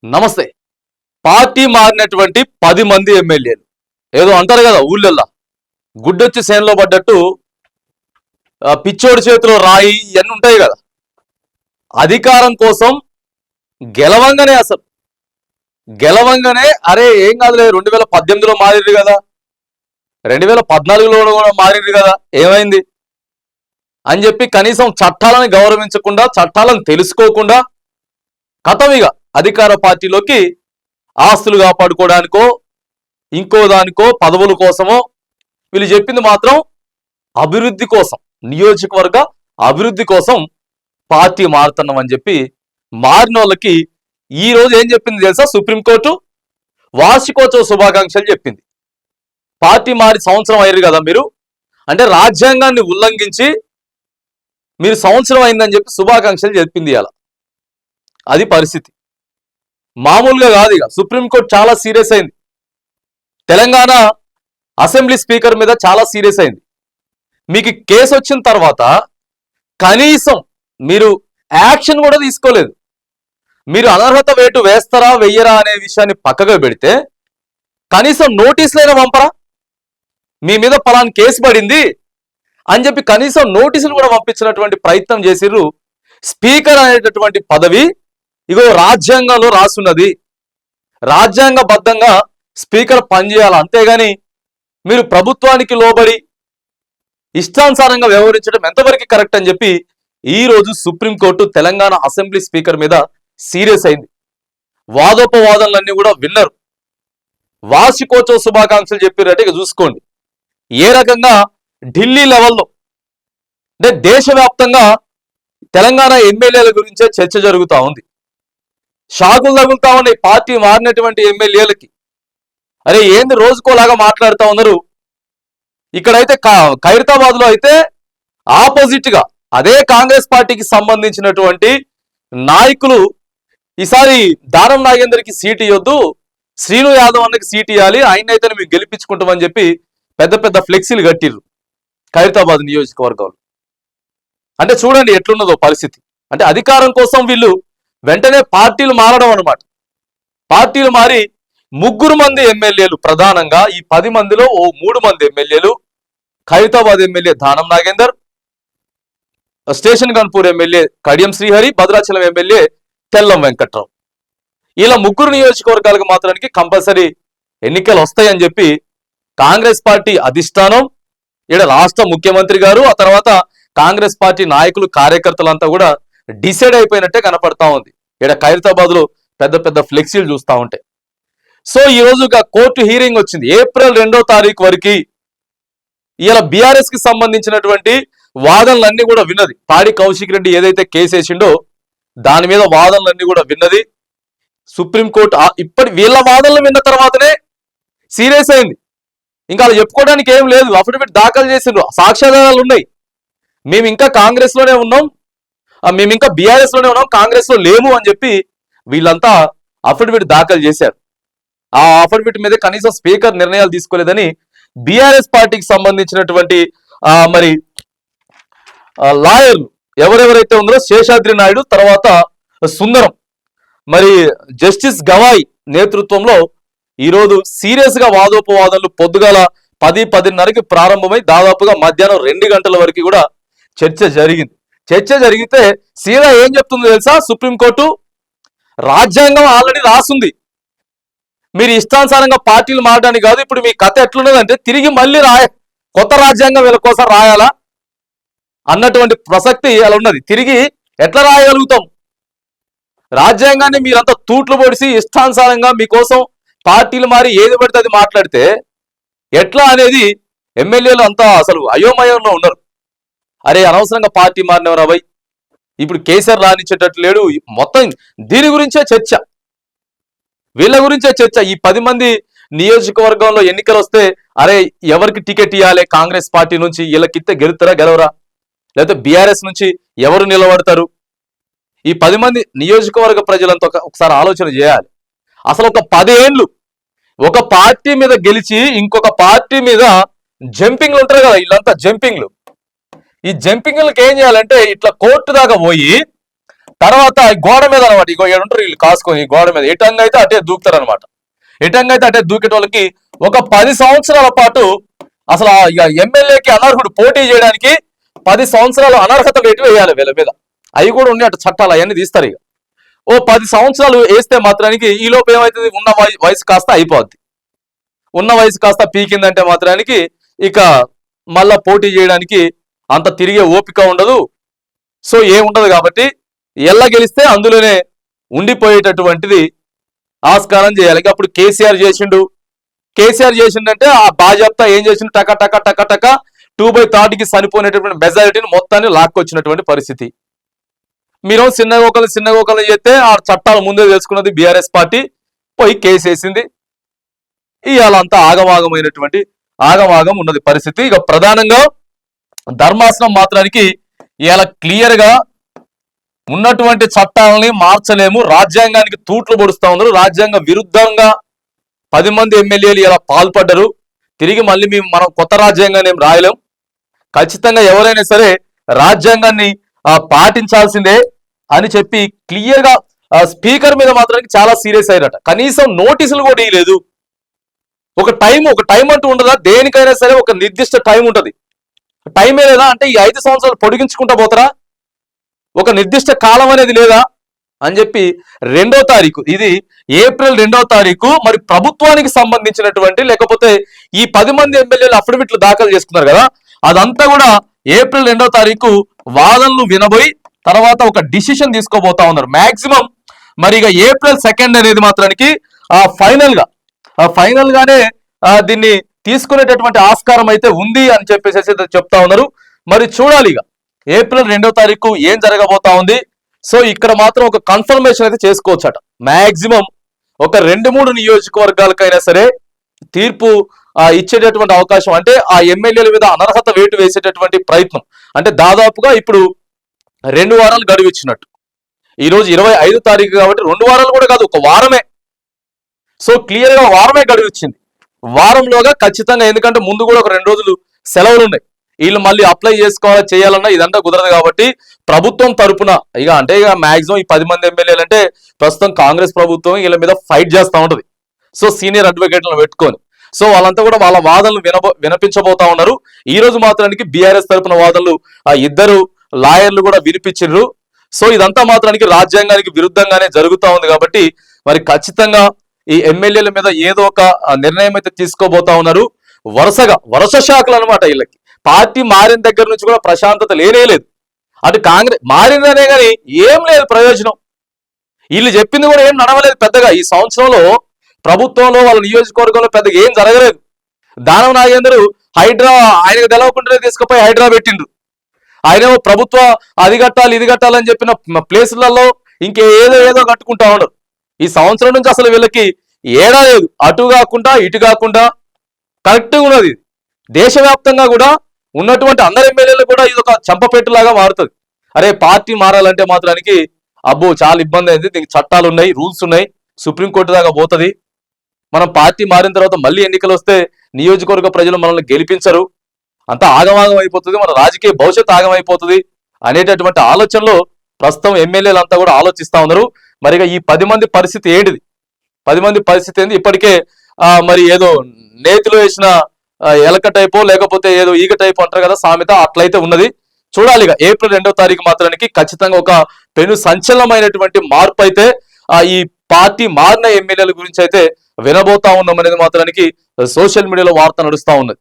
నమస్తే. పార్టీ మారినటువంటి 10 మంది ఎమ్మెల్యేలు ఏదో అంటారు కదా ఊళ్ళల్లో, గుడ్డొచ్చి సేనలో పడ్డట్టు పిచ్చోడి చేతిలో రాయి ఇవన్నీ ఉంటాయి కదా. అధికారం కోసం గెలవంగానే అరే ఏం కాదులే, 2018లో మారింది కదా, 2014లో కూడా మారింది కదా, ఏమైంది అని చెప్పి కనీసం చట్టాలను గౌరవించకుండా, చట్టాలను తెలుసుకోకుండా కథమిగా అధికార పార్టీలోకి ఆస్తులు కాపాడుకోవడానికో ఇంకో దానికో పదవుల కోసమో. వీళ్ళు చెప్పింది మాత్రం అభివృద్ధి కోసం, నియోజకవర్గ అభివృద్ధి కోసం పార్టీ మారుతున్నాం అని చెప్పి మారిన వాళ్ళకి ఈ రోజు ఏం చెప్పింది తెలుసా? సుప్రీంకోర్టు వార్షికోత్సవ శుభాకాంక్షలు చెప్పింది. పార్టీ మారి సంవత్సరం అయ్యారు కదా మీరు, అంటే రాజ్యాంగాన్ని ఉల్లంఘించి మీరు సంవత్సరం అయిందని చెప్పి శుభాకాంక్షలు చెప్పింది. అలా అది పరిస్థితి, మామూలుగా కాదు. ఇక సుప్రీంకోర్టు చాలా సీరియస్ అయింది. తెలంగాణ అసెంబ్లీ స్పీకర్ మీద చాలా సీరియస్ అయింది. మీకు కేసు వచ్చిన తర్వాత కనీసం మీరు యాక్షన్ కూడా తీసుకోలేదు. మీరు అనర్హత వేటు వేస్తారా వెయ్యరా అనే విషయాన్ని పక్కగా పెడితే కనీసం నోటీసులైనా పంపరా? మీ మీద పలానా కేసు పడింది అని చెప్పి కనీసం నోటీసులు కూడా పంపించినటువంటి ప్రయత్నం చేసిర్రు. స్పీకర్ అనేటటువంటి పదవి ఇగో రాజ్యాంగంలో రాసున్నది, రాజ్యాంగబద్ధంగా స్పీకర్ పనిచేయాలి. అంతేగాని మీరు ప్రభుత్వానికి లోబడి ఇష్టానుసారంగా వ్యవహరించడం ఎంతవరకు కరెక్ట్ అని చెప్పి ఈ రోజు సుప్రీంకోర్టు తెలంగాణ అసెంబ్లీ స్పీకర్ మీద సీరియస్ అయింది. వాదోపవాదనలన్నీ కూడా విన్నారు. వార్షికోత్సవ శుభాకాంక్షలు చెప్పినట్టు ఇక చూసుకోండి. ఏ రకంగా ఢిల్లీ లెవెల్లో అంటే దేశవ్యాప్తంగా తెలంగాణ ఎమ్మెల్యేల గురించే చర్చ జరుగుతూ ఉంది. షాకులు తగులుతా ఉన్నాయి పార్టీ మారినటువంటి ఎమ్మెల్యేలకి. అరే ఏంది రోజుకోలాగా మాట్లాడుతూ ఉన్నారు. ఇక్కడైతే ఖైరతాబాద్ లో అయితే ఆపోజిట్ గా అదే కాంగ్రెస్ పార్టీకి సంబంధించినటువంటి నాయకులు ఈసారి దానం నాగేందర్కి సీట్ ఇవ్వద్దు, శ్రీను యాదవ్ అన్నకి సీట్ ఇవ్వాలి, ఆయనైతే మేము గెలిపించుకుంటామని చెప్పి పెద్ద పెద్ద ఫ్లెక్సీలు కట్టిర్రు ఖైరతాబాద్ నియోజకవర్గంలో. అంటే చూడండి ఎట్లున్నదో పరిస్థితి. అంటే అధికారం కోసం వీళ్ళు వెంటనే పార్టీలు మారడం అనమాట. పార్టీలు మారి 3 మంది ఎమ్మెల్యేలు, ప్రధానంగా ఈ 10 మందిలో ఓ 3 మంది ఎమ్మెల్యేలు, Khairatabad MLA Danam Nagender, station Ghanpur MLA Kadiyam Srihari, Bhadrachalam MLA Tellam Venkatrao, ఇలా 3 నియోజకవర్గాలకు మాత్రానికి కంపల్సరీ ఎన్నికలు వస్తాయని చెప్పి కాంగ్రెస్ పార్టీ అధిష్టానం, ఈడ రాష్ట్ర ముఖ్యమంత్రి గారు, ఆ తర్వాత కాంగ్రెస్ పార్టీ నాయకులు కార్యకర్తలంతా కూడా డిసైడ్ అయిపోయినట్టే కనపడతా ఉంది. ఈడ ఖైరతాబాద్ లో పెద్ద పెద్ద ఫ్లెక్సీలు చూస్తూ ఉంటాయి. సో ఈ రోజు కోర్టు హీరింగ్ వచ్చింది. ఏప్రిల్ 2వ తారీఖు వరకు ఇలా బీఆర్ఎస్ కి సంబంధించినటువంటి వాదనలన్నీ కూడా విన్నది. పాడి కౌశిక్ రెడ్డి ఏదైతే కేసు వేసిండో దాని మీద వాదనలన్నీ కూడా విన్నది సుప్రీంకోర్టు. ఇప్పటి వీళ్ళ వాదనలు విన్న తర్వాతనే సీరియస్ అయింది. ఇంకా అలా చెప్పుకోవడానికి ఏం లేదు. అఫిడవిట్ దాఖలు చేసిండ్రు, సాక్ష్యాధారాలు ఉన్నాయి. మేము ఇంకా కాంగ్రెస్ లోనే ఉన్నాం, మేము ఇంకా బీఆర్ఎస్ లోనే ఉన్నాం, కాంగ్రెస్ లో లేము అని చెప్పి వీళ్ళంతా అఫిడవిట్ దాఖలు చేశారు. ఆ అఫిడవిట్ మీద కనీసం స్పీకర్ నిర్ణయాలు తీసుకోలేదని బీఆర్ఎస్ పార్టీకి సంబంధించినటువంటి మరి లాయర్లు ఎవరెవరైతే ఉందో శేషాద్రి నాయుడు, తర్వాత సుందరం, మరి జస్టిస్ గవాయ్ నేతృత్వంలో ఈరోజు సీరియస్ గా వాదోపవాదాలు పొద్దుగాల 10-10:30కి ప్రారంభమై దాదాపుగా మధ్యాహ్నం 2 గంటల వరకు కూడా చర్చ జరిగింది. చర్చ జరిగితే సీదా ఏం చెప్తుందో తెలుసా? సుప్రీంకోర్టు రాజ్యాంగం ఆల్రెడీ రాసుంది, మీరు ఇష్టానుసారంగా పార్టీలు మారడానికి కాదు. ఇప్పుడు మీ కథ ఎట్లున్నదంటే తిరిగి మళ్ళీ కొత్త రాజ్యాంగం వీళ్ళ కోసం రాయాలా అన్నటువంటి ప్రసక్తి అలా ఉన్నది. తిరిగి ఎట్లా రాయగలుగుతాం? రాజ్యాంగాన్ని మీరంతా తూట్లు పొడిసి ఇష్టానుసారంగా మీకోసం పార్టీలు మారి ఏది పడితే అది మాట్లాడితే ఎట్లా అనేది ఎమ్మెల్యేలు అంతా అసలు అయోమయంలో ఉన్నారు. అరే అనవసరంగా పార్టీ మారినవరా భయ్, ఇప్పుడు కేసీఆర్ రానిచ్చేటట్టు లేడు. మొత్తం దీని గురించే చర్చ, వీళ్ళ గురించే చర్చ. ఈ 10 మంది నియోజకవర్గంలో ఎన్నికలు వస్తే అరే ఎవరికి టికెట్ ఇవ్వాలి కాంగ్రెస్ పార్టీ నుంచి, వీళ్ళకిస్తే గెలుస్తారా గెలవరా, లేకపోతే బీఆర్ఎస్ నుంచి ఎవరు నిలబడతారు? ఈ 10 మంది నియోజకవర్గ ప్రజలంతా ఒకసారి ఆలోచన చేయాలి. అసలు ఒక 10 ఏళ్ళు ఒక పార్టీ మీద గెలిచి ఇంకొక పార్టీ మీద జంపింగ్లు ఉంటారు కదా, వీళ్ళంతా జంపింగ్లు. ఈ జంపింగ్లకు ఏం చేయాలంటే ఇట్లా కోర్టు దాకా పోయి తర్వాత ఈ గోడ మీద అనమాట, ఇగో ఏడుంటారు వీళ్ళు కాసుకొని, ఈ గోడ మీద ఎటంగా అయితే అటే దూకుతారు అనమాట. ఎటంగా అయితే అటే దూకేట వాళ్ళకి ఒక 10 సంవత్సరాల పాటు అసలు ఇక ఎమ్మెల్యేకి అనర్హుడు పోటీ చేయడానికి 10 సంవత్సరాలు అనర్హత వేటు వేయాలి వీళ్ళ మీద. అవి కూడా ఉన్నాయి, అటు చట్టాలు అవన్నీ తీస్తారు. ఇక ఓ 10 సంవత్సరాలు వేస్తే మాత్రానికి ఈ లోపు ఏమవుతుంది, ఉన్న వయసు కాస్త అయిపోద్ది. ఉన్న వయసు కాస్త పీకిందంటే మాత్రానికి ఇక మళ్ళా పోటీ చేయడానికి అంత తిరిగే ఓపిక ఉండదు. సో ఏముండదు కాబట్టి ఎల్ల గెలిస్తే అందులోనే ఉండిపోయేటటువంటిది ఆస్కారం చేయాలి. అప్పుడు కేసీఆర్ చేసిండంటే ఆ బాజాప్తా ఏం చేసిండు, టక టక టక టక 2/3కి చనిపోయినటువంటి మెజారిటీని మొత్తాన్ని లాక్కొచ్చినటువంటి పరిస్థితి. మీరు చిన్నగోకలు చేస్తే ఆ చట్టాలు ముందే తెలుసుకున్నది బీఆర్ఎస్ పార్టీ, పోయి కేసు వేసింది. ఇవాళ అంతా ఆగమాగం ఉన్నది పరిస్థితి. ఇక ప్రధానంగా ధర్మాసనం మాత్రానికి ఇవాళ క్లియర్ గా ఉన్నటువంటి చట్టాలని మార్చలేము, రాజ్యాంగానికి తూట్లు పొడుస్తా ఉన్నారు, రాజ్యాంగ విరుద్ధంగా 10 మంది ఎమ్మెల్యేలు ఇలా పాల్పడ్డరు, తిరిగి మళ్ళీ మనం కొత్త రాజ్యాంగాన్ని ఏం రాయలేం, ఖచ్చితంగా ఎవరైనా సరే రాజ్యాంగాన్ని పాటించాల్సిందే అని చెప్పి క్లియర్ గా స్పీకర్ మీద మాత్రానికి చాలా సీరియస్ అయ్యారట. కనీసం నోటీసులు కూడా ఇవ్వలేదు. ఒక టైం అంటూ ఉండదా, దేనికైనా సరే ఒక నిర్దిష్ట టైం ఉంటది. టైమే లేదా అంటే ఈ 5 సంవత్సరాలు పొడిగించుకుంటా పోతారా, ఒక నిర్దిష్ట కాలం అనేది లేదా అని చెప్పి 2వ తారీఖు, ఇది ఏప్రిల్ 2వ తారీఖు మరి ప్రభుత్వానికి సంబంధించినటువంటి లేకపోతే ఈ 10 మంది ఎమ్మెల్యేలు అఫిడవిట్లు దాఖలు చేసుకున్నారు కదా, అదంతా కూడా ఏప్రిల్ 2వ తారీఖు వాదనలు వినబోయి తర్వాత ఒక డిసిషన్ తీసుకోబోతా ఉన్నారు. మాక్సిమం మరి ఇక ఏప్రిల్ 2 అనేది మాత్రానికి ఫైనల్ గానే దీన్ని తీసుకునేటటువంటి ఆస్కారం అయితే ఉంది అని చెప్పేసి చెప్తా ఉన్నారు. మరి చూడాలి ఇక ఏప్రిల్ 2వ తారీఖు ఏం జరగబోతా ఉంది. సో ఇక్కడ మాత్రం ఒక కన్ఫర్మేషన్ అయితే చేసుకోవచ్చట. మాక్సిమం ఒక 2-3 నియోజకవర్గాలకైనా సరే తీర్పు ఇచ్చేటటువంటి అవకాశం, అంటే ఆ ఎమ్మెల్యేల మీద అనర్హత వేటు వేసేటటువంటి ప్రయత్నం, అంటే దాదాపుగా ఇప్పుడు 2 వారాలు గడువు ఇచ్చినట్టు. ఈరోజు 25వ తారీఖు కాబట్టి 2 వారాలు కూడా కాదు, ఒక వారమే. సో క్లియర్ గా వారమే గడువు ఇచ్చింది. వారంలోగా ఖచ్చితంగా, ఎందుకంటే ముందు కూడా ఒక 2 రోజులు సెలవులు ఉన్నాయి, వీళ్ళు మళ్ళీ అప్లై చేయాలన్నా ఇదంతా కుదరదు కాబట్టి ప్రభుత్వం తరపున ఇక మాక్సిమం ఈ 10 మంది ఎమ్మెల్యేలు అంటే ప్రస్తుతం కాంగ్రెస్ ప్రభుత్వం వీళ్ళ మీద ఫైట్ చేస్తూ ఉంటది. సో సీనియర్ అడ్వకేట్లను పెట్టుకొని సో వాళ్ళంతా కూడా వాళ్ళ వాదనలు వినిపించబోతా ఉన్నారు. ఈ రోజు మాత్రానికి బీఆర్ఎస్ తరపున వాదనలు 2 లాయర్లు కూడా వినిపించారు. సో ఇదంతా మాత్రానికి రాజ్యాంగానికి విరుద్ధంగానే జరుగుతా ఉంది కాబట్టి మరి ఖచ్చితంగా ఈ ఎమ్మెల్యేల మీద ఏదో ఒక నిర్ణయం అయితే తీసుకోబోతా ఉన్నారు. వరుస శాఖలు అనమాట. వీళ్ళకి పార్టీ మారిన దగ్గర నుంచి కూడా ప్రశాంతత లేదు. అటు కాంగ్రెస్ మారిందనే కానీ ఏం లేదు ప్రయోజనం. వీళ్ళు చెప్పింది కూడా ఏం నడవలేదు పెద్దగా. ఈ సంవత్సరంలో ప్రభుత్వంలో వాళ్ళ నియోజకవర్గంలో పెద్దగా ఏం జరగలేదు. దానం నాగేందర్ హైడ్రా ఆయనకు తెలవకుండానే తీసుకుపోయి హైడ్రా పెట్టిండ్రు. ఆయన ప్రభుత్వ అది కట్టాలి ఇది కట్టాలని చెప్పిన ప్లేసులలో ఏదో కట్టుకుంటా ఉన్నారు. ఈ సంవత్సరం నుంచి అసలు వీళ్ళకి ఏడా లేదు, అటు కాకుండా ఇటు కాకుండా కరెక్ట్గా ఉన్నది. దేశవ్యాప్తంగా కూడా ఉన్నటువంటి అందరు ఎమ్మెల్యేలు కూడా ఇది ఒక చంపపెట్టులాగా మారుతుంది. అరే పార్టీ మారాలంటే మాత్రానికి అబ్బో చాలా ఇబ్బంది అయింది, దీనికి చట్టాలు ఉన్నాయి, రూల్స్ ఉన్నాయి, సుప్రీంకోర్టు దాకా పోతుంది. మనం పార్టీ మారిన తర్వాత మళ్ళీ ఎన్నికలు వస్తే నియోజకవర్గ ప్రజలు మనల్ని గెలిపించరు, అంతా ఆగమాగం అయిపోతుంది, మన రాజకీయ భవిష్యత్తు ఆగమైపోతుంది అనేటటువంటి ఆలోచనలో ప్రస్తుతం ఎమ్మెల్యేలు అంతా కూడా ఆలోచిస్తా ఉన్నారు. మరిగా ఈ 10 మంది పరిస్థితి ఏంటిది, 10 మంది పరిస్థితి ఏంది? ఇప్పటికే మరి ఏదో నేతిలో వేసిన ఎలక టైపో లేకపోతే ఏదో ఈగ టైపు అంటారు కదా సామెత, అట్లయితే ఉన్నది. చూడాలి ఇక ఏప్రిల్ 2వ తారీఖు మాత్రానికి ఖచ్చితంగా ఒక పెను సంచలనమైనటువంటి మార్పు అయితే ఈ పార్టీ మారిన ఎమ్మెల్యేల గురించి అయితే వినబోతా ఉన్నాం అనేది మాత్రానికి సోషల్ మీడియాలో వార్త నడుస్తా ఉన్నది.